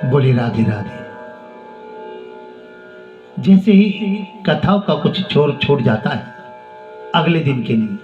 बोली राधे राधे। जैसे ही कथाओं का कुछ छोर छूट जाता है अगले दिन के लिए,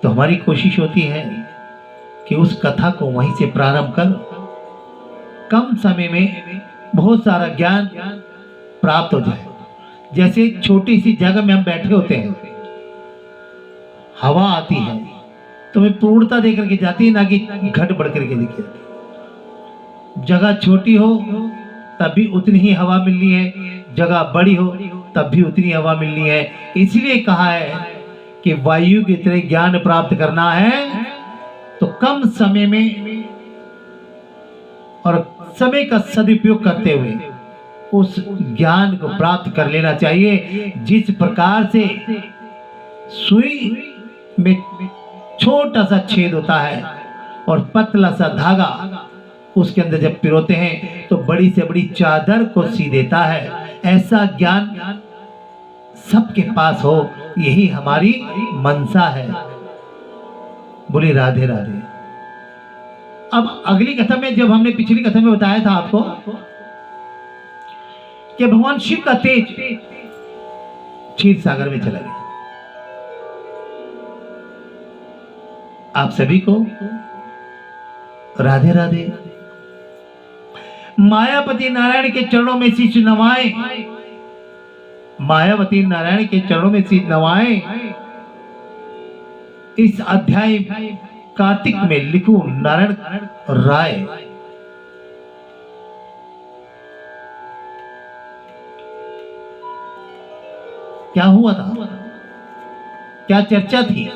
तो हमारी कोशिश होती है कि उस कथा को वहीं से प्रारंभ कर कम समय में बहुत सारा ज्ञान प्राप्त हो जाए। जैसे छोटी सी जगह में हम बैठे होते हैं, हवा आती है तो हमें पूर्णता दे करके जाती है, ना कि घट बढ़ करके दिखे। जगह छोटी हो तब भी उतनी ही हवा मिलनी है, जगह बड़ी हो तब भी उतनी हवा मिलनी है। इसलिए कहा है कि वायु की तरह ज्ञान प्राप्त करना है तो कम समय में और समय का सदुपयोग करते हुए उस ज्ञान को प्राप्त कर लेना चाहिए। जिस प्रकार से सुई में छोटा सा छेद होता है और पतला सा धागा उसके अंदर जब पिरोते हैं तो बड़ी से बड़ी चादर को सी देता है, ऐसा ज्ञान सबके पास हो, यही हमारी मनसा है। बोली राधे राधे। अब अगली कथा में, जब हमने पिछली कथा में बताया था आपको कि भगवान शिव का तेज क्षीर सागर में चला गया। आप सभी को राधे राधे। मायापति नारायण के चरणों में शीश नवाए, मायावती नारायण के चरणों में शीश नवाए। इस अध्याय कार्तिक में लिखूं नारायण राय। क्या हुआ था, क्या चर्चा थी?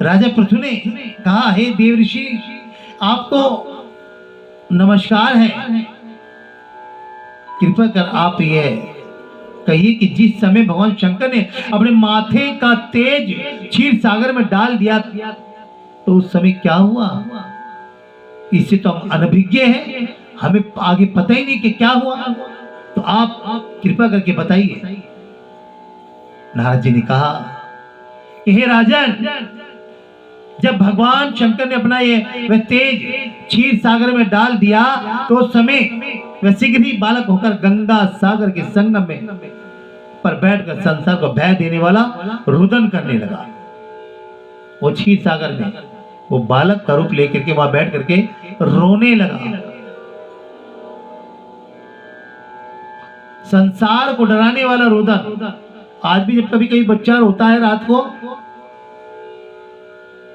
राजा पृथु ने कहा, हे देव ऋषि, आपको नमस्कार है, कृपा कर आप यह कहिए कि जिस समय भगवान शंकर ने अपने माथे का तेज क्षीर सागर में डाल दिया तो उस समय क्या हुआ? इससे तो हम अनभिज्ञ हैं, हमें आगे पता ही नहीं कि क्या हुआ, तो आप कृपा करके बताइए। नारद जी ने कहा कि हे राजन, जब भगवान शंकर ने अपना ये वह तेज क्षीर सागर में डाल दिया तो उस समय वह शीघ्र ही बालक होकर गंगा सागर के संगम में पर बैठकर संसार को भय देने वाला रुदन करने लगा। वो क्षीर सागर में वो बालक का रूप लेकर के वहां बैठ करके रोने लगा। संसार को डराने वाला रुदन। आज भी जब कभी कभी बच्चा रोता है रात को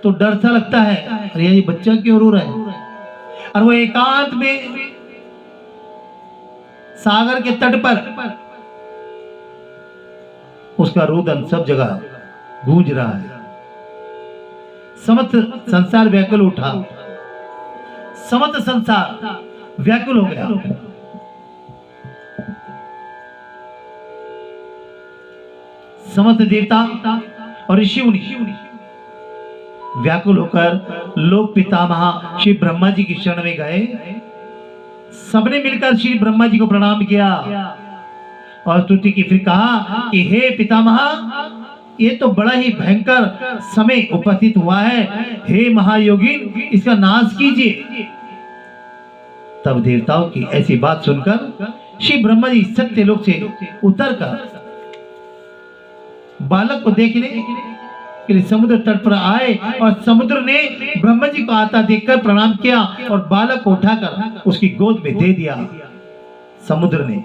तो डर सा लगता है, अरे ये बच्चा क्यों रो रहा है? और वो एकांत में सागर के तट पर उसका रुदन सब जगह गूंज रहा है। समस्त संसार व्याकुल उठा, समस्त संसार व्याकुल हो गया। समस्त देवता और ऋषि मुनि व्याकुल होकर लोक पितामह श्री ब्रह्मा जी की शरण में गए। सबने मिलकर श्री ब्रह्मा जी को प्रणाम किया और स्तुति की। फिर कहा कि हे पितामह, ये तो बड़ा ही भयंकर समय उपस्थित हुआ है, हे महायोगिन, इसका नाश कीजिए। तब देवताओं की ऐसी बात सुनकर श्री ब्रह्मा जी सत्यलोक से उतरकर बालक को देखने के लिए समुद्र तट पर आए और समुद्र ने ब्रह्मा जी को आता देखकर प्रणाम किया और बालक को उठाकर उसकी गोद में दे दिया। समुद्र ने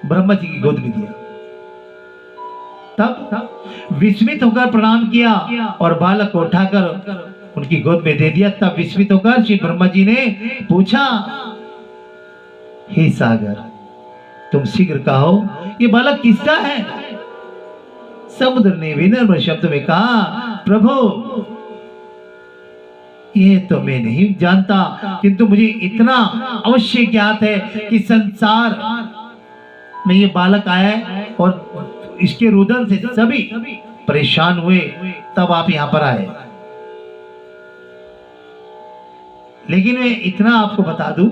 ब्रह्मा जी की गोद में दिया। तब विस्मित होकर प्रणाम किया और बालक को उठाकर उनकी गोद में दे दिया। तब विस्मित होकर श्री ब्रह्मा जी ने पूछा, हे सागर, तुम शीघ्र कहो ये बालक किसका है? समुद्र ने विनम्र शब्द में कहा, प्रभु, ये तो मैं नहीं जानता, किंतु मुझे इतना अवश्य ज्ञात है कि संसार में ये बालक आया है और इसके रुदन से सभी परेशान हुए, तब आप यहां पर आए। लेकिन मैं इतना आपको बता दूं,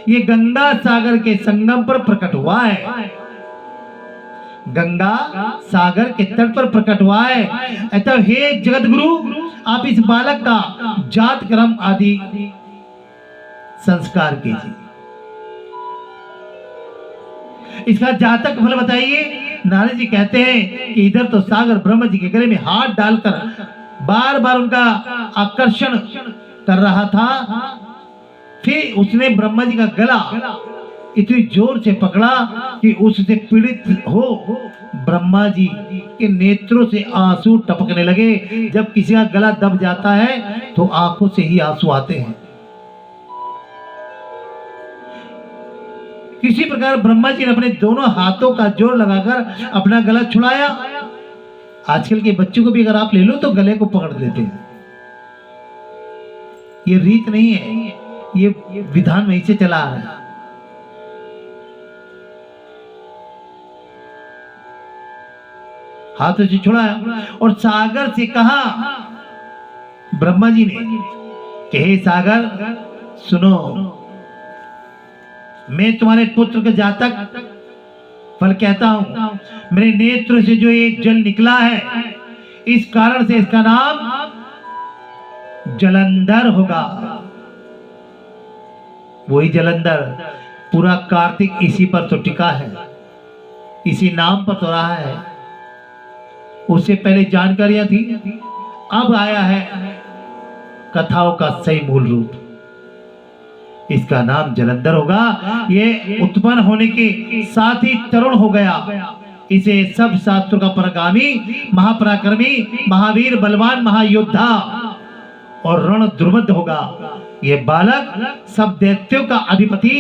ये गंगा सागर के संगम पर प्रकट हुआ है। गंगा सागर के तट पर प्रकट हुआ है। अतः हे जगत गुरु, आप इस बालक का जात कर्म आदि संस्कार कीजिए। इसका जातक फल बताइए। नारद जी कहते हैं कि इधर तो सागर ब्रह्मा जी के गले में हाथ डालकर बार बार उनका आकर्षण कर रहा था, फिर उसने ब्रह्मा जी का गला इतनी जोर से पकड़ा कि उससे पीड़ित हो ब्रह्मा जी के नेत्रों से आंसू टपकने लगे। जब किसी का गला दब जाता है तो आंखों से ही आंसू आते हैं। किसी प्रकार ब्रह्मा जी ने अपने दोनों हाथों का जोर लगाकर अपना गला छुड़ाया। आजकल के बच्चों को भी अगर आप ले लो तो गले को पकड़ लेते हैं। ये रीत नहीं है, ये विधान वहीं से चला आ रहा है। हाथों से छुड़ाया और सागर से कहा ब्रह्मा जी ने कि हे सागर सुनो, मैं तुम्हारे पुत्र का जातक फल कहता हूं। मेरे नेत्र से जो एक जल निकला है, इस कारण से इसका नाम जलंधर होगा। वही जलंधर, पूरा कार्तिक इसी पर तो टिका है, इसी नाम पर तो रहा है। उससे पहले जानकारियां थी, अब आया है कथाओं का सही मूल रूप। इसका नाम जलंधर होगा। ये उत्पन्न होने के साथ ही तरुण हो गया। इसे सब शास्त्रों का परगामी, महापराक्रमी, महावीर, बलवान, महायोद्धा और रण दुर्मद होगा। ये बालक सब दैत्यों का अधिपति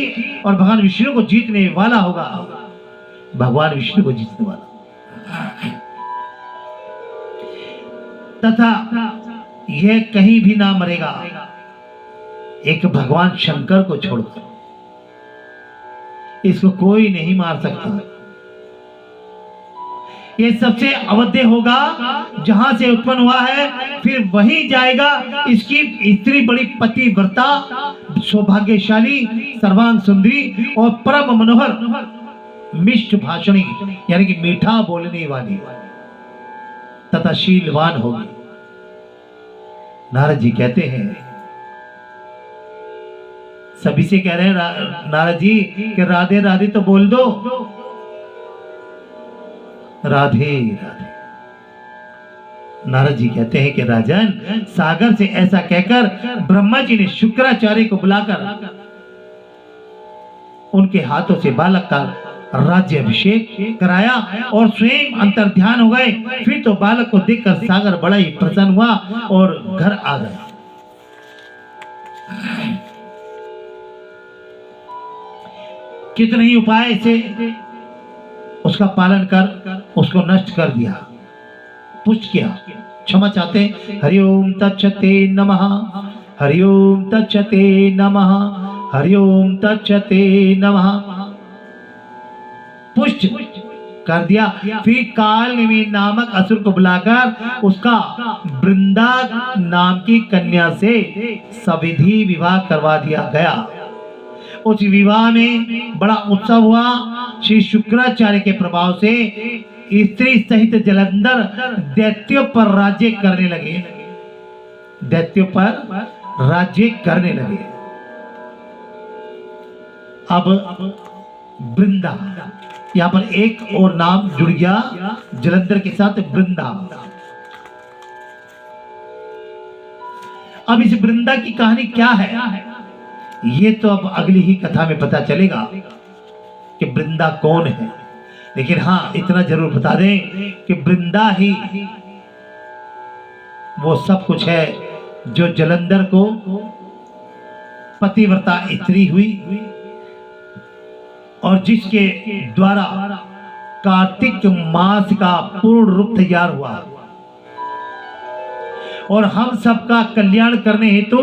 और भगवान विष्णु को जीतने वाला होगा। भगवान विष्णु को जीतने वाला तथा यह कहीं भी ना मरेगा, एक भगवान शंकर को छोड़कर। इसको कोई नहीं मार सकता। ये सबसे अवध्य होगा, जहां से उत्पन्न हुआ है फिर वहीं जाएगा। इसकी स्त्री बड़ी पतिव्रता, सौभाग्यशाली, सर्वांग सुंदरी और परम मनोहर मिष्ट भाषणी, यानी कि मीठा बोलने वाली तथा शीलवान होगी। नारद जी कहते हैं, सभी से कह रहे हैं नारद जी कि राधे राधे तो बोल दो, राधे राधे। नारद जी कहते हैं कि राजन, सागर से ऐसा कहकर ब्रह्मा जी ने शुक्राचार्य को बुलाकर उनके हाथों से बालक का राज्य अभिषेक कराया और स्वयं अंतर ध्यान हो गए। फिर तो बालक को देखकर सागर बड़ा ही प्रसन्न हुआ और घर आ गया। कितने ही उपाय से उसका पालन कर उसको नष्ट कर दिया, पुष्ट किया, क्षमा चाहते। हरिओम तच्चते नमः, हरिओम तच्चते नमः, हरिओम तच्चते नमः। पुष्ट कर दिया। फिर काल नामक असुर को बुलाकर उसका वृंदा नाम की कन्या से सविधि विवाह करवा दिया गया। उस विवाह में बड़ा उत्सव हुआ। श्री शुक्राचार्य के प्रभाव से स्त्री सहित जलंधर दैत्यों पर राज्य करने लगे, दैत्यों पर राज्य करने लगे। अब वृंदा, यहाँ पर एक और नाम जुड़ गया जलंधर के साथ, वृंदा। अब इस वृंदा की कहानी क्या है, ये तो अब अगली ही कथा में पता चलेगा कि वृंदा कौन है। लेकिन हाँ, इतना जरूर बता दें कि वृंदा ही वो सब कुछ है जो जलंधर को पतिव्रता स्त्री हुई और जिसके द्वारा कार्तिक मास का पूर्ण रूप तैयार हुआ और हम सबका कल्याण करने हेतु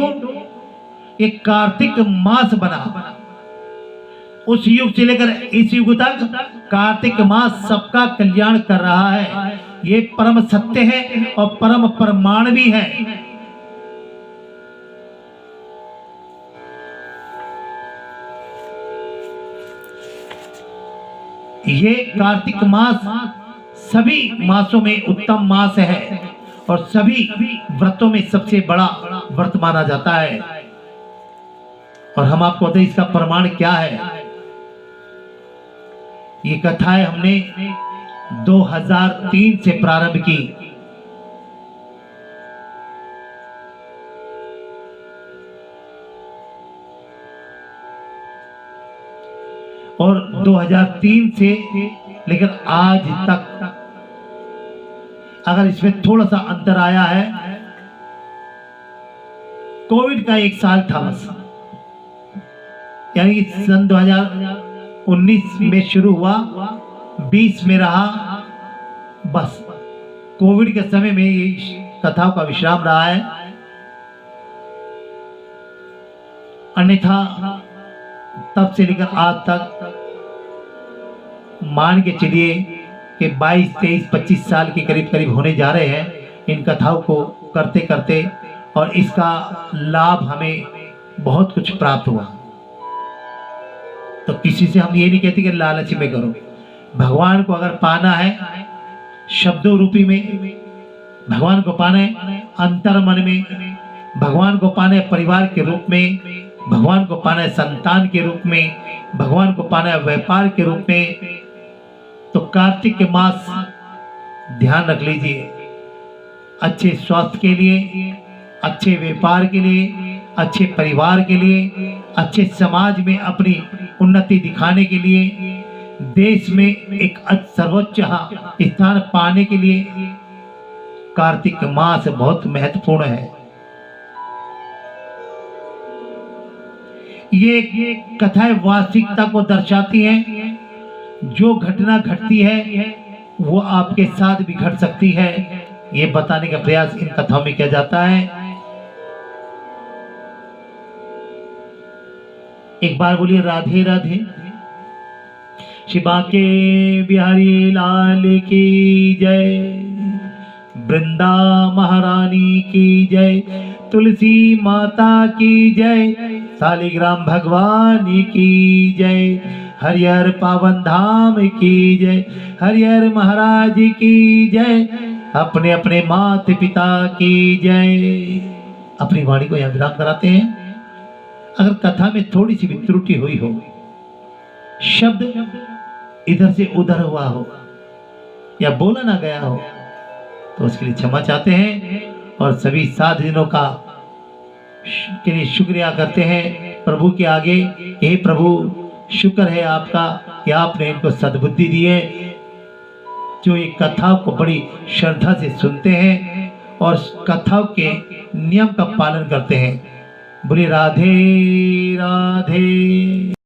एक कार्तिक मास बना। उस युग से लेकर इस युग तक कार्तिक मास सबका कल्याण कर रहा है। ये परम सत्य है और परम प्रमाण भी है। ये कार्तिक मास सभी मासों में उत्तम मास है और सभी व्रतों में सबसे बड़ा व्रत माना जाता है। और हम आपको बताएं इसका प्रमाण क्या है। ये कथाएं हमने 2003 से प्रारंभ की और 2003 से लेकर आज तक अगर इसमें थोड़ा सा अंतर आया है, कोविड का एक साल था बस, यानी कि सन 2019 में शुरू हुआ, 20 में रहा, बस कोविड के समय में ये कथाओं का विश्राम रहा है। अन्यथा तब से लेकर आज तक मान के चलिए कि 22, 23, 25 साल के करीब करीब होने जा रहे हैं इन कथाओं को करते करते, और इसका लाभ हमें बहुत कुछ प्राप्त हुआ। तो किसी से हम ये नहीं कहते कि लालच में करो। भगवान को अगर पाना है शब्दों रूपी में, भगवान को पाना है अंतर मन में, भगवान को पाना है परिवार के रूप में, भगवान को पाना है संतान के रूप में, भगवान को पाना है व्यापार के रूप में, तो कार्तिक के मास ध्यान रख लीजिए, अच्छे स्वास्थ्य के लिए, अच्छे व्यापार के लिए, अच्छे परिवार के लिए, अच्छे समाज में अपनी उन्नति दिखाने के लिए, देश में एक सर्वोच्च स्थान पाने के लिए कार्तिक मास बहुत महत्वपूर्ण है। ये कथाएं वास्तविकता को दर्शाती हैं। जो घटना घटती है वो आपके साथ भी घट सकती है, ये बताने का प्रयास इन कथाओं में किया जाता है। एक बार बोलिए राधे राधे। शिवा के बिहारी लाल की जय, वृंदा महारानी की जय, तुलसी माता की जय, शालिग्राम भगवान की जय, हरिहर पावन धाम की जय, हरिहर महाराज की जय, अपने अपने माता पिता की जय। अपनी वाणी को यहाँ विराम कराते हैं। अगर कथा में थोड़ी सी भी त्रुटि हुई हो, शब्द इधर से उधर हुआ हो या बोला ना गया हो, तो उसके लिए क्षमा चाहते हैं और सभी साधनों का के लिए शुक्रिया करते हैं प्रभु के आगे। हे प्रभु, शुक्र है आपका कि आपने इनको सद्बुद्धि दी है, जो ये कथा को बड़ी श्रद्धा से सुनते हैं और कथाओं के नियम का पालन करते हैं। बोले राधे राधे।